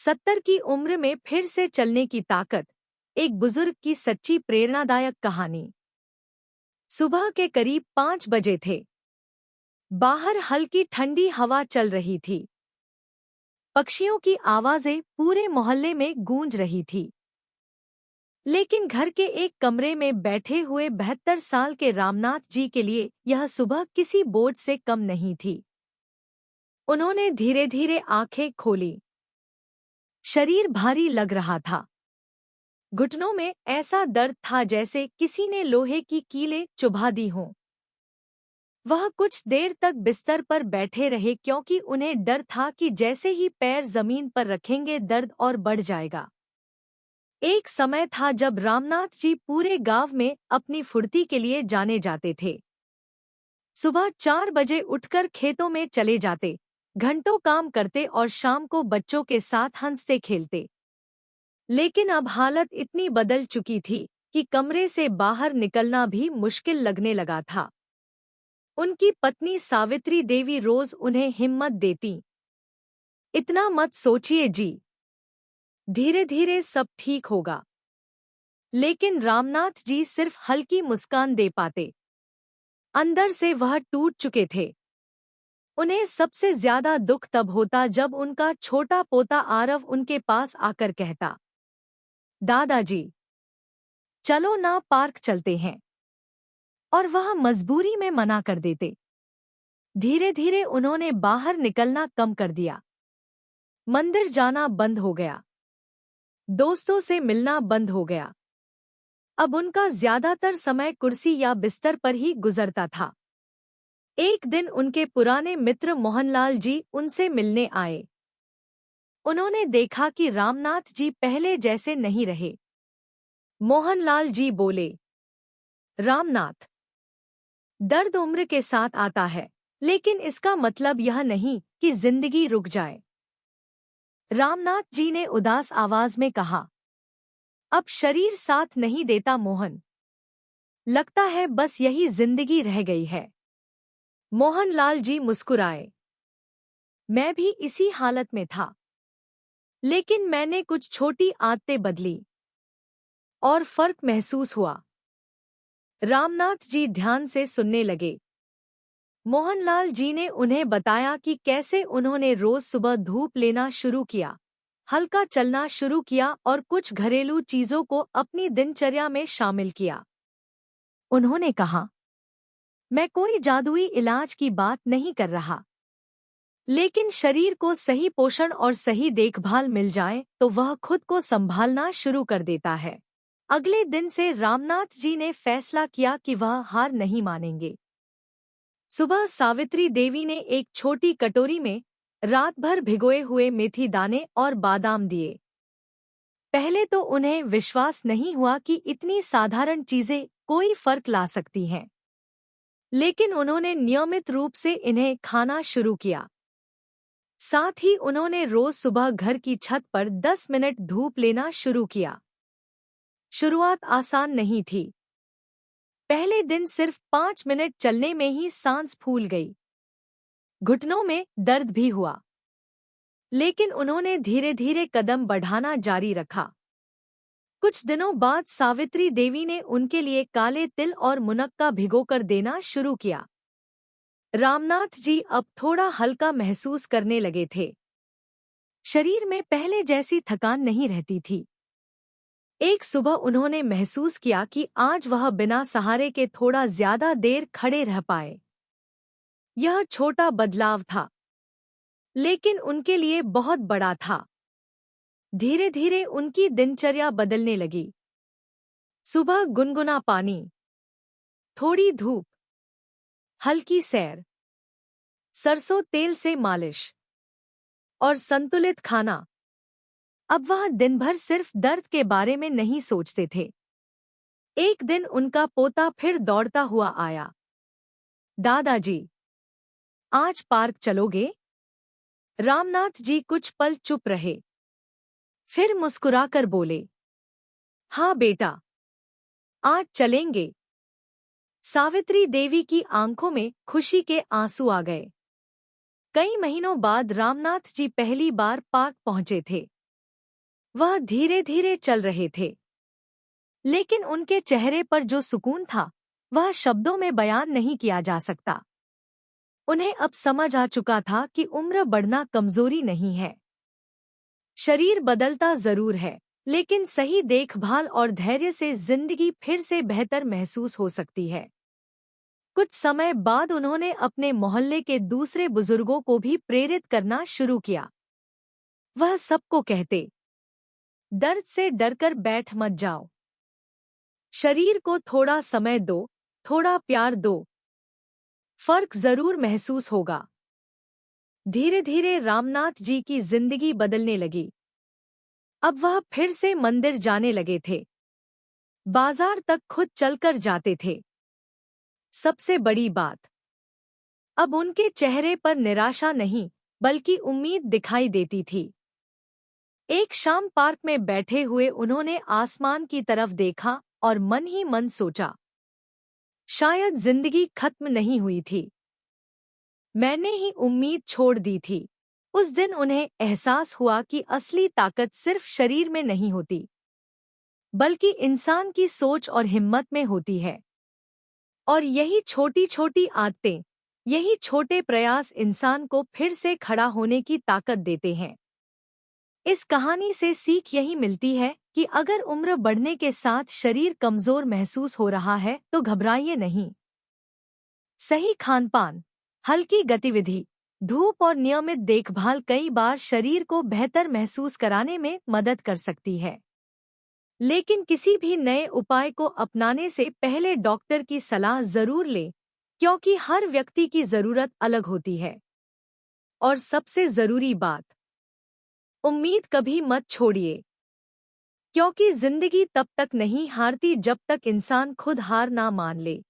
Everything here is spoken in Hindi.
70 की उम्र में फिर से चलने की ताकत, एक बुजुर्ग की सच्ची प्रेरणादायक कहानी। सुबह के करीब 5 बजे थे। बाहर हल्की ठंडी हवा चल रही थी। पक्षियों की आवाजें पूरे मोहल्ले में गूंज रही थी। लेकिन घर के एक कमरे में बैठे हुए 72 साल के रामनाथ जी के लिए यह सुबह किसी बोझ से कम नहीं थी। उन्होंने धीरे धीरे आंखें खोली। शरीर भारी लग रहा था। घुटनों में ऐसा दर्द था जैसे किसी ने लोहे की कीलें चुभा दी हों। वह कुछ देर तक बिस्तर पर बैठे रहे क्योंकि उन्हें डर था कि जैसे ही पैर जमीन पर रखेंगे दर्द और बढ़ जाएगा। एक समय था जब रामनाथ जी पूरे गांव में अपनी फुर्ती के लिए जाने जाते थे। सुबह 4 बजे उठकर खेतों में चले जाते, घंटों काम करते और शाम को बच्चों के साथ हंसते खेलते। लेकिन अब हालत इतनी बदल चुकी थी कि कमरे से बाहर निकलना भी मुश्किल लगने लगा था। उनकी पत्नी सावित्री देवी रोज उन्हें हिम्मत देती, इतना मत सोचिए जी, धीरे धीरे सब ठीक होगा। लेकिन रामनाथ जी सिर्फ हल्की मुस्कान दे पाते। अंदर से वह टूट चुके थे। उन्हें सबसे ज्यादा दुख तब होता जब उनका छोटा पोता आरव उनके पास आकर कहता, दादाजी, चलो ना पार्क चलते हैं, और वह मजबूरी में मना कर देते। धीरे धीरे उन्होंने बाहर निकलना कम कर दिया। मंदिर जाना बंद हो गया। दोस्तों से मिलना बंद हो गया। अब उनका ज्यादातर समय कुर्सी या बिस्तर पर ही गुजरता था। एक दिन उनके पुराने मित्र मोहनलाल जी उनसे मिलने आए। उन्होंने देखा कि रामनाथ जी पहले जैसे नहीं रहे। मोहनलाल जी बोले, रामनाथ, दर्द उम्र के साथ आता है, लेकिन इसका मतलब यह नहीं कि जिंदगी रुक जाए। रामनाथ जी ने उदास आवाज में कहा, अब शरीर साथ नहीं देता मोहन। लगता है बस यही जिंदगी रह गई है। मोहनलाल जी मुस्कुराए। मैं भी इसी हालत में था, लेकिन मैंने कुछ छोटी आदतें बदली और फर्क महसूस हुआ। रामनाथ जी ध्यान से सुनने लगे। मोहनलाल जी ने उन्हें बताया कि कैसे उन्होंने रोज सुबह धूप लेना शुरू किया, हल्का चलना शुरू किया और कुछ घरेलू चीजों को अपनी दिनचर्या में शामिल किया। उन्होंने कहा, मैं कोई जादुई इलाज की बात नहीं कर रहा, लेकिन शरीर को सही पोषण और सही देखभाल मिल जाए तो वह खुद को संभालना शुरू कर देता है। अगले दिन से रामनाथ जी ने फैसला किया कि वह हार नहीं मानेंगे। सुबह सावित्री देवी ने एक छोटी कटोरी में रात भर भिगोए हुए मेथी दाने और बादाम दिए। पहले तो उन्हें विश्वास नहीं हुआ कि इतनी साधारण चीजें कोई फर्क ला सकती हैं, लेकिन उन्होंने नियमित रूप से इन्हें खाना शुरू किया। साथ ही उन्होंने रोज सुबह घर की छत पर 10 मिनट धूप लेना शुरू किया। शुरुआत आसान नहीं थी। पहले दिन सिर्फ 5 मिनट चलने में ही सांस फूल गई। घुटनों में दर्द भी हुआ, लेकिन उन्होंने धीरे धीरे कदम बढ़ाना जारी रखा। कुछ दिनों बाद सावित्री देवी ने उनके लिए काले तिल और मुनक्का भिगोकर देना शुरू किया। रामनाथ जी अब थोड़ा हल्का महसूस करने लगे थे। शरीर में पहले जैसी थकान नहीं रहती थी। एक सुबह उन्होंने महसूस किया कि आज वह बिना सहारे के थोड़ा ज्यादा देर खड़े रह पाए। यह छोटा बदलाव था, लेकिन उनके लिए बहुत बड़ा था। धीरे धीरे उनकी दिनचर्या बदलने लगी। सुबह गुनगुना पानी, थोड़ी धूप, हल्की सैर, सरसों तेल से मालिश और संतुलित खाना। अब वह दिन भर सिर्फ दर्द के बारे में नहीं सोचते थे। एक दिन उनका पोता फिर दौड़ता हुआ आया, दादाजी, आज पार्क चलोगे? रामनाथ जी कुछ पल चुप रहे, फिर मुस्कुराकर बोले, हाँ बेटा, आज चलेंगे। सावित्री देवी की आंखों में खुशी के आंसू आ गए। कई महीनों बाद रामनाथ जी पहली बार पार्क पहुंचे थे। वह धीरे धीरे चल रहे थे, लेकिन उनके चेहरे पर जो सुकून था वह शब्दों में बयान नहीं किया जा सकता। उन्हें अब समझ आ चुका था कि उम्र बढ़ना कमजोरी नहीं है। शरीर बदलता जरूर है, लेकिन सही देखभाल और धैर्य से जिंदगी फिर से बेहतर महसूस हो सकती है। कुछ समय बाद उन्होंने अपने मोहल्ले के दूसरे बुजुर्गों को भी प्रेरित करना शुरू किया। वह सबको कहते, दर्द से डरकर बैठ मत जाओ, शरीर को थोड़ा समय दो, थोड़ा प्यार दो, फर्क जरूर महसूस होगा। धीरे धीरे रामनाथ जी की जिंदगी बदलने लगी। अब वह फिर से मंदिर जाने लगे थे, बाजार तक खुद चलकर जाते थे। सबसे बड़ी बात, अब उनके चेहरे पर निराशा नहीं बल्कि उम्मीद दिखाई देती थी। एक शाम पार्क में बैठे हुए उन्होंने आसमान की तरफ देखा और मन ही मन सोचा, शायद जिंदगी खत्म नहीं हुई थी, मैंने ही उम्मीद छोड़ दी थी। उस दिन उन्हें एहसास हुआ कि असली ताकत सिर्फ शरीर में नहीं होती, बल्कि इंसान की सोच और हिम्मत में होती है। और यही छोटी छोटी आदतें, यही छोटे प्रयास इंसान को फिर से खड़ा होने की ताकत देते हैं। इस कहानी से सीख यही मिलती है कि अगर उम्र बढ़ने के साथ शरीर कमजोर महसूस हो रहा है तो घबराइए नहीं। सही खानपान, हल्की गतिविधि, धूप और नियमित देखभाल कई बार शरीर को बेहतर महसूस कराने में मदद कर सकती है। लेकिन किसी भी नए उपाय को अपनाने से पहले डॉक्टर की सलाह जरूर लें, क्योंकि हर व्यक्ति की जरूरत अलग होती है। और सबसे जरूरी बात, उम्मीद कभी मत छोड़िए, क्योंकि जिंदगी तब तक नहीं हारती जब तक इंसान खुद हार ना मान ले।